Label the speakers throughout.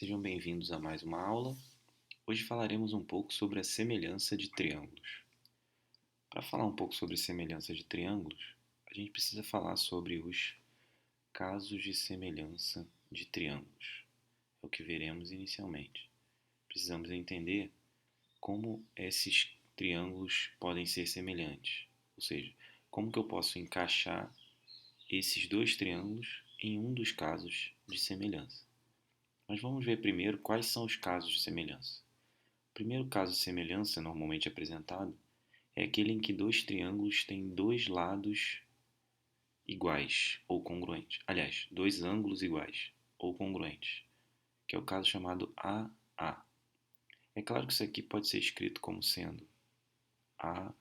Speaker 1: Sejam bem-vindos a mais uma aula. Hoje falaremos um pouco sobre a semelhança de triângulos. Para falar um pouco sobre semelhança de triângulos, a gente precisa falar sobre os casos de semelhança de triângulos. É o que veremos inicialmente. Precisamos entender como esses triângulos podem ser semelhantes, ou seja, como que eu posso encaixar esses dois triângulos em um dos casos de semelhança. Mas vamos ver primeiro quais são os casos de semelhança. O primeiro caso de semelhança normalmente apresentado é aquele em que dois triângulos têm dois lados iguais ou congruentes. Aliás, dois ângulos iguais ou congruentes, que é o caso chamado AA. É claro que isso aqui pode ser escrito como sendo A,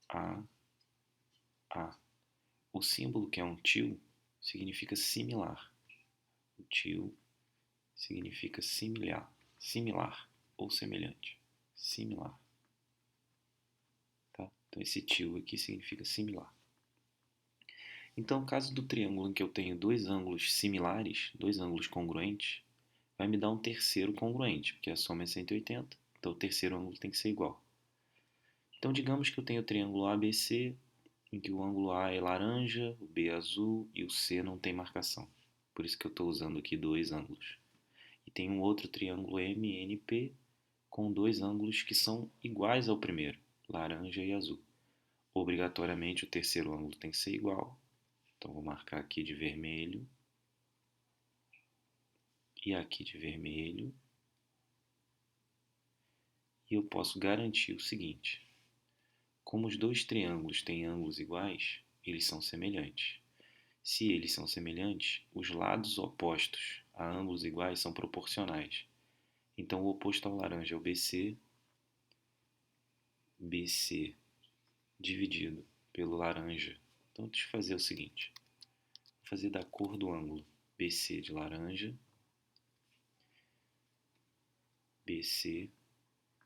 Speaker 1: A, A. O símbolo, que é um til, significa similar. O til significa similar ou semelhante. Similar. Tá? Então esse til aqui significa similar. Então, no caso do triângulo em que eu tenho dois ângulos similares, dois ângulos congruentes, vai me dar um terceiro congruente, porque a soma é 180, então o terceiro ângulo tem que ser igual. Então, digamos que eu tenho o triângulo ABC, em que o ângulo A é laranja, o B é azul e o C não tem marcação. Por isso que eu estou usando aqui dois ângulos. E tem um outro triângulo MNP com dois ângulos que são iguais ao primeiro, laranja e azul. Obrigatoriamente o terceiro ângulo tem que ser igual. Então, vou marcar aqui de vermelho e aqui de vermelho. E eu posso garantir o seguinte: como os dois triângulos têm ângulos iguais, eles são semelhantes. Se eles são semelhantes, os lados opostos a ângulos iguais são proporcionais. Então, o oposto ao laranja é o BC, BC dividido pelo laranja. Então, deixa eu fazer o seguinte: vou fazer da cor do ângulo BC de laranja. BC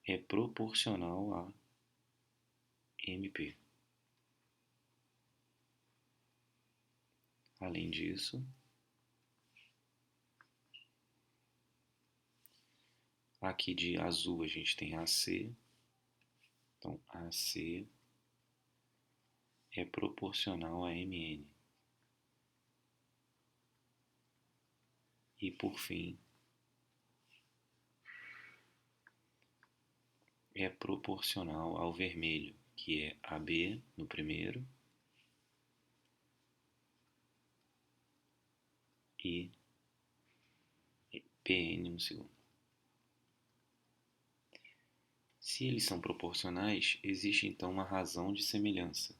Speaker 1: é proporcional a MP. Além disso, aqui de azul a gente tem AC. Então, AC é proporcional a MN. E, por fim, é proporcional ao vermelho, que é AB no primeiro e PN no segundo. Se eles são proporcionais, existe então uma razão de semelhança.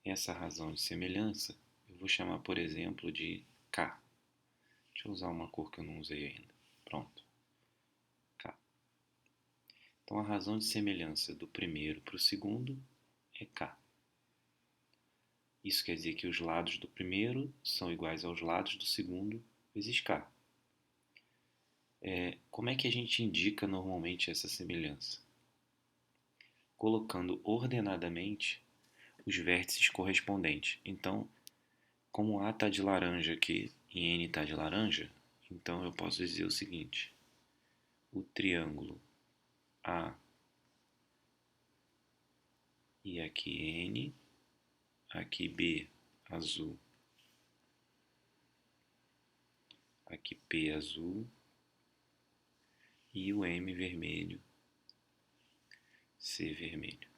Speaker 1: Essa razão de semelhança eu vou chamar, por exemplo, de K. Deixa eu usar uma cor que eu não usei ainda. Pronto. K. Então, a razão de semelhança do primeiro para o segundo é K. Isso quer dizer que os lados do primeiro são iguais aos lados do segundo vezes K. Como é que a gente indica normalmente essa semelhança? Colocando ordenadamente os vértices correspondentes. Então, como A está de laranja aqui e N está de laranja, então eu posso dizer o seguinte: o triângulo A e aqui N, aqui B azul, aqui P azul e o M vermelho, C vermelho.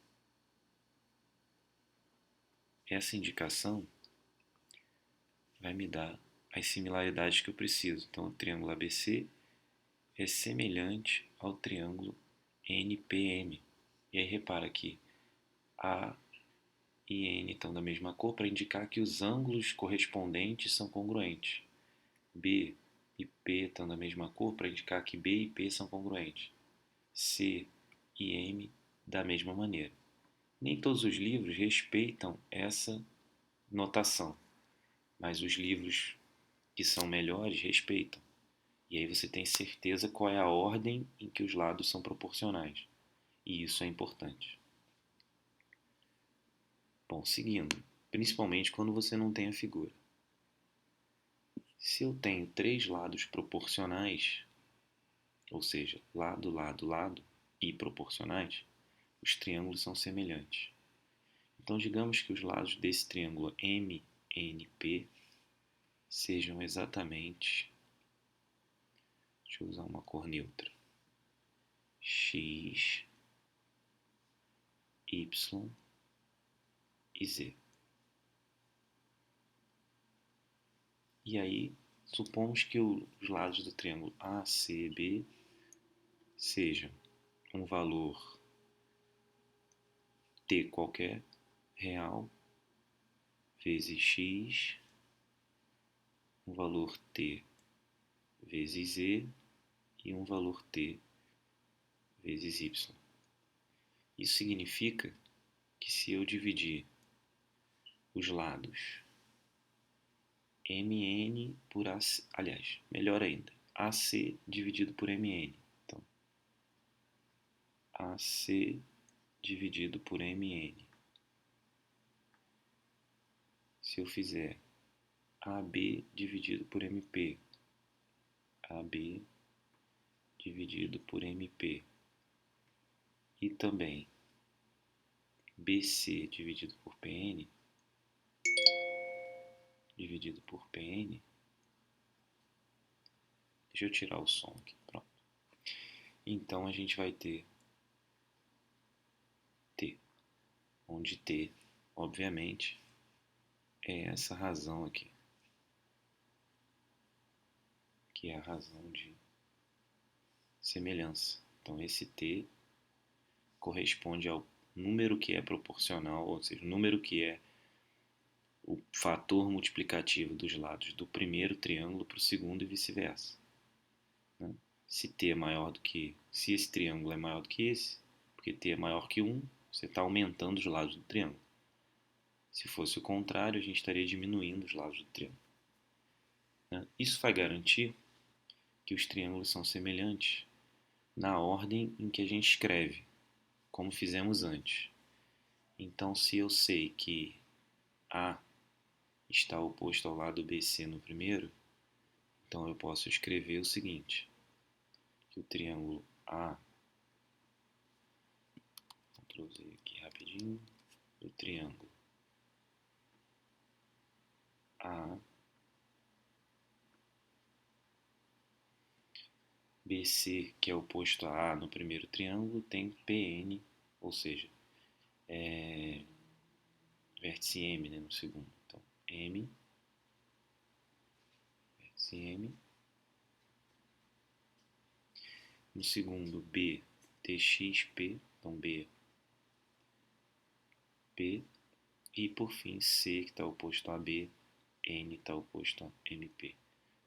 Speaker 1: Essa indicação vai me dar as similaridades que eu preciso. Então, o triângulo ABC é semelhante ao triângulo NPM. E aí repara que A e N estão da mesma cor para indicar que os ângulos correspondentes são congruentes. B e P estão da mesma cor para indicar que B e P são congruentes. C e M da mesma maneira. Nem todos os livros respeitam essa notação, mas os livros que são melhores respeitam. E aí você tem certeza qual é a ordem em que os lados são proporcionais. E isso é importante. Bom, seguindo, principalmente quando você não tem a figura. Se eu tenho três lados proporcionais, ou seja, lado, lado, lado, e proporcionais, os triângulos são semelhantes. Então, digamos que os lados desse triângulo MNP sejam exatamente, deixa eu usar uma cor neutra, X, Y e Z. E aí, supomos que os lados do triângulo ACB sejam um valor T qualquer, real, vezes X, um valor T vezes Z e um valor T vezes Y. Isso significa que se eu dividir os lados MN por AC, aliás, melhor ainda, AC dividido por MN. Então, AC dividido por MN. Se eu fizer AB dividido por MP, AB dividido por MP, e também BC dividido por PN, dividido por PN, deixa eu tirar o som aqui, pronto. Então a gente vai ter T, onde T, obviamente, é essa razão aqui, que é a razão de semelhança. Então esse T corresponde ao número que é proporcional, ou seja, o número que é o fator multiplicativo dos lados do primeiro triângulo para o segundo e vice-versa. Né? Se T é maior do que, se esse triângulo é maior do que esse, porque T é maior que 1, você está aumentando os lados do triângulo. Se fosse o contrário, a gente estaria diminuindo os lados do triângulo. Né? Isso vai garantir que os triângulos são semelhantes na ordem em que a gente escreve, como fizemos antes. Então, se eu sei que A está oposto ao lado BC no primeiro, então eu posso escrever o seguinte, que o triângulo A, Ctrl Z aqui rapidinho, o triângulo A, BC, que é oposto a no primeiro triângulo, tem PN, ou seja, vértice M, né, no segundo. Então, M, vértice M. No segundo, B, TXP, então B, P. E por fim, C, que está oposto a B, N está oposto a MP.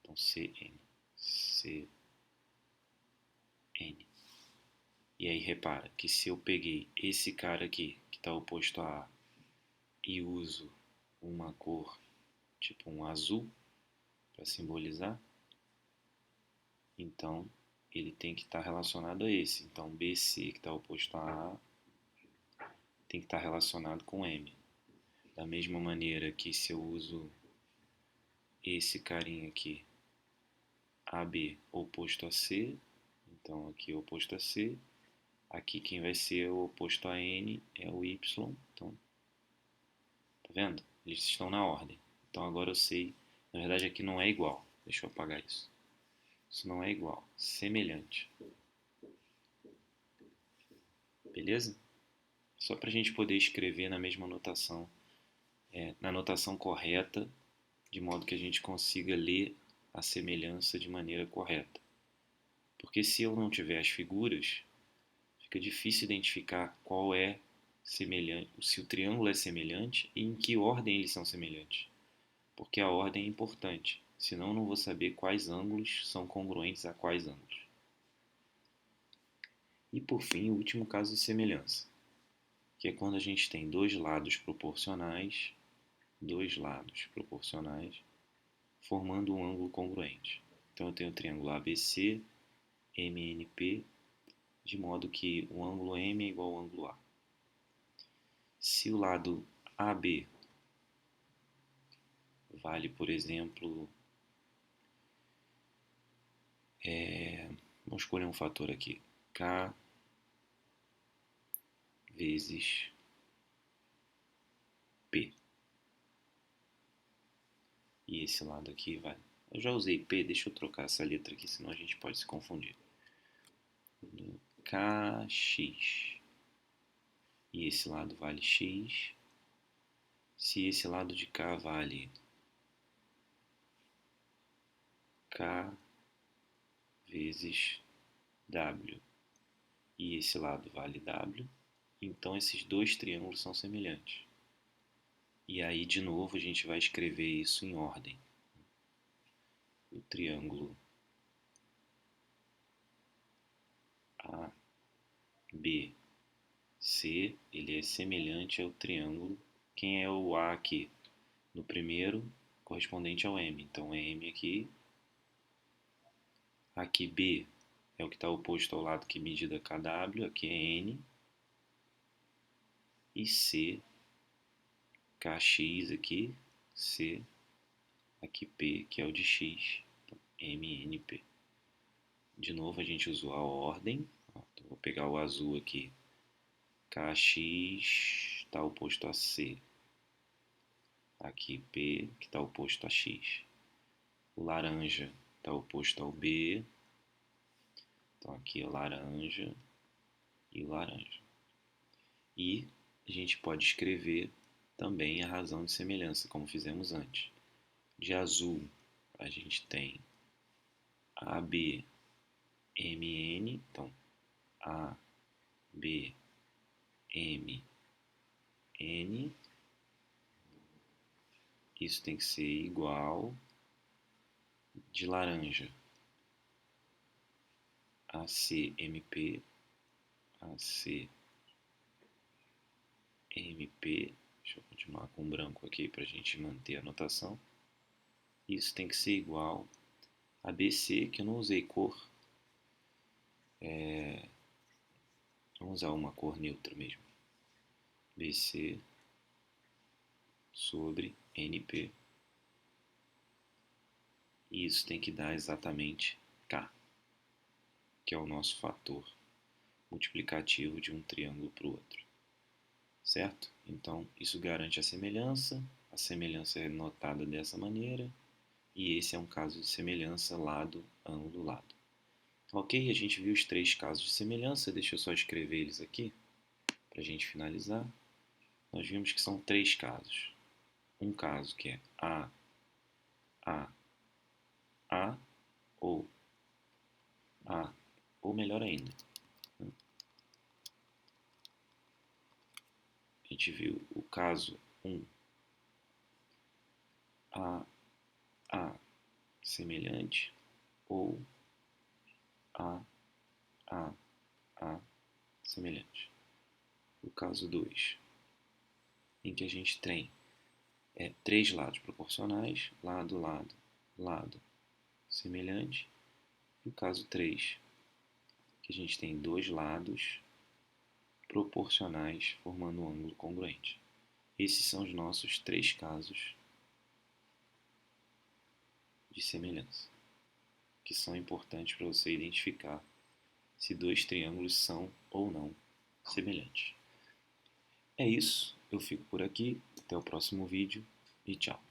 Speaker 1: Então, CN, CN. E aí repara que se eu peguei esse cara aqui, que está oposto a A, e uso uma cor tipo um azul para simbolizar, então ele tem que estar relacionado a esse. Então BC, que está oposto a tem que estar relacionado com M. Da mesma maneira que se eu uso esse carinha aqui, AB oposto a C, então aqui oposto a C, aqui quem vai ser o oposto a N é o Y, então, tá vendo? Eles estão na ordem. Então agora eu sei, na verdade aqui não é igual, deixa eu apagar isso. Isso não é igual, semelhante. Beleza? Só para a gente poder escrever na mesma notação, na notação correta, de modo que a gente consiga ler a semelhança de maneira correta. Porque se eu não tiver as figuras, fica difícil identificar qual é semelhante, se o triângulo é semelhante e em que ordem eles são semelhantes. Porque a ordem é importante, senão eu não vou saber quais ângulos são congruentes a quais ângulos. E por fim, o último caso de semelhança, que é quando a gente tem dois lados proporcionais, formando um ângulo congruente. Então eu tenho o triângulo ABC, MNP, de modo que o ângulo M é igual ao ângulo A. Se o lado AB vale, por exemplo, Vamos escolher um fator aqui. K vezes P. E esse lado aqui vai... Eu já usei P, deixa eu trocar essa letra aqui, senão a gente pode se confundir. KX. E esse lado vale X. Se esse lado de cá vale K vezes W e esse lado vale W, então esses dois triângulos são semelhantes. E aí, de novo, a gente vai escrever isso em ordem. O triângulo ABC, ele é semelhante ao triângulo. Quem é o A aqui? No primeiro, correspondente ao M. Então, é M aqui. Aqui B é o que está oposto ao lado que medida KW. Aqui é N. E C, KX aqui. C, aqui P, que é o de X. Então, MNP. De novo, a gente usou a ordem. Então, vou pegar o azul aqui. KX está oposto a C. Aqui P, que está oposto a X. O laranja está oposto ao B. Então aqui é laranja e laranja. E a gente pode escrever também a razão de semelhança, como fizemos antes. De azul, a gente tem AB, MN. Então, A, B, M, N. Isso tem que ser igual. De laranja, ACMP, ACMP. Deixa eu continuar com branco aqui para a gente manter a notação. Isso tem que ser igual a BC, que eu não usei cor. Vamos usar uma cor neutra mesmo. BC sobre NP. E isso tem que dar exatamente K, que é o nosso fator multiplicativo de um triângulo para o outro. Certo? Então, isso garante a semelhança é notada dessa maneira, e esse é um caso de semelhança lado, ângulo, lado. Ok? A gente viu os três casos de semelhança, deixa eu só escrever eles aqui, para a gente finalizar. Nós vimos que são três casos. Um caso que é A, A, ou A, ou melhor ainda. A gente viu o caso 1, A, semelhante, ou A, semelhante. O caso 2, em que a gente tem três lados proporcionais, lado, lado, lado, semelhante. E o caso 3, que a gente tem dois lados proporcionais formando um ângulo congruente. Esses são os nossos três casos de semelhança, que são importantes para você identificar se dois triângulos são ou não semelhantes. É isso, eu fico por aqui, até o próximo vídeo e tchau.